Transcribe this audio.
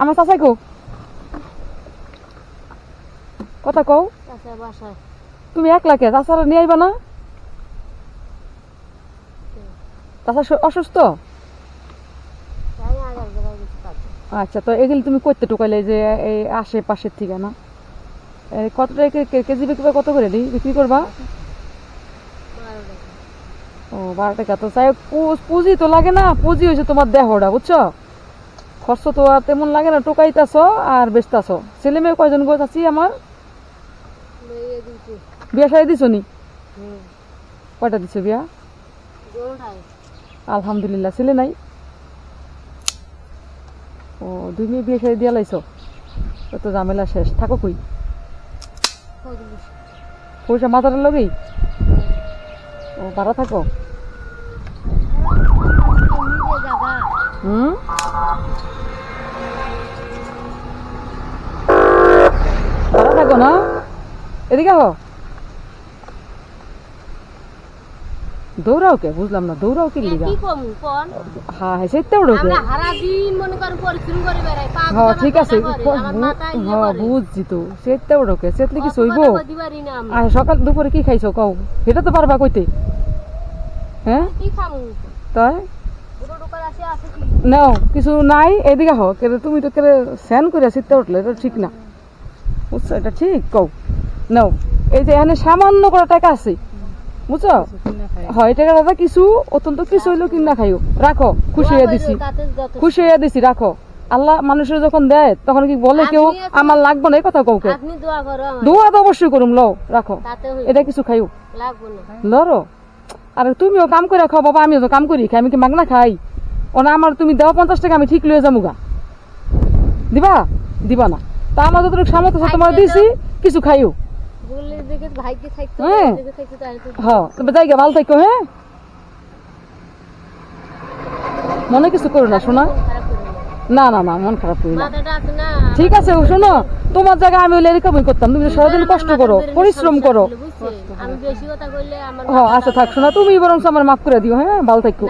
আমার চাচাই কো কথা কও। তুমি একলা কে? চাচারা নিয়ে আইবা না? চাচা অসুস্থ? আচ্ছা, তো এগুলি তুমি করতে টুকাইলে যে এই আশেপাশের থেকে না? কত টাকা কেজি বিক্রি কত করে বিক্রি করবা? ও 12 টাকা। তো চাই পুঁজি তো লাগে না? পুঁজি হয়েছে তোমার দেহটা, বুঝছো? খরচ তো আর তেমন লাগে না, টোকাইতেছ আর বেচতেছ। ছেলে মেয়ে কয়জন গো চাচি আমার? বিয়া সারি দিছো নি? কয়টা দিছো বিয়া? আলহামদুলিল্লাহ। ছেলে নাই? ও, 2 মেয়ে বিয়ে সারি দিয়া লাইছো? তো ঝামেলা শেষ। থাকো কই? পয়সা মাথার লগেই? ও, ভাড়া থাকো? হুম, ভাড়া থাকো না? এদিকে আহ। দৌড়াও কে? বুঝলাম না, দৌড়াও কি লিগা? হ্যাঁ হ্যাঁ, সেটাও ঢোকে। হ্যাঁ ঠিক আছে, হ্যাঁ বুঝছি তো, সেটাও ঢোকে। সেটলে কি সইব? আর সকাল দুপুরে কি খাইছো কও? এটা তো পারবা কইতে? হ্যাঁ তাই নাও, কিছু নাই। এদিকে আহ। তুমি তো কেড়ে স্যান করে শীতটা উঠলে, এটা ঠিক না, বুঝছো? এটা ঠিক কও নাও। এই যে এখানে সামান্য করে টাকা আছে, বুঝছো? হয় টাকাটা কিছু অত্যন্ত কিছু হইলেও কিনা খাইও, রাখো। খুশি হয়ে দিছি, খুশি হয়ে দিছি, রাখো। আল্লাহ মানুষের যখন দেয় তখন কি বলে কেউ আমার লাগবে না? এই কথা কাউকে দোয়া তো অবশ্যই করুম, লও রাখো। এটা কিছু খাইও লরো। আর তুমিও কাম করে খাও বাবা, আমিও তো কাম করি খাই। আমি কি মাগনা খাই? ওনা আমার তুমি দেওয়া 50 টাকা আমি ঠিক লয়ে যাবো গা। দিবা? দিবা না? তা আমার যতটুকু সামর্থ্য আছে তোমার দিছি, কিছু খাইও। হ্যাঁ হ্যাঁ, তবে জায়গা ভালো থাকো। হ্যাঁ, মনে কিছু করো না শোনা। না না না, মন খারাপ করি না। ঠিক আছে শোনো, তোমার জায়গায় আমি হইলে এরকমই করতাম। তুমি সারাদিন কষ্ট করো, পরিশ্রম করো। হ্যাঁ আচ্ছা থাক শোনা, তুমি বরং আমার মাফ করে দিও। হ্যাঁ, ভালো থাকো।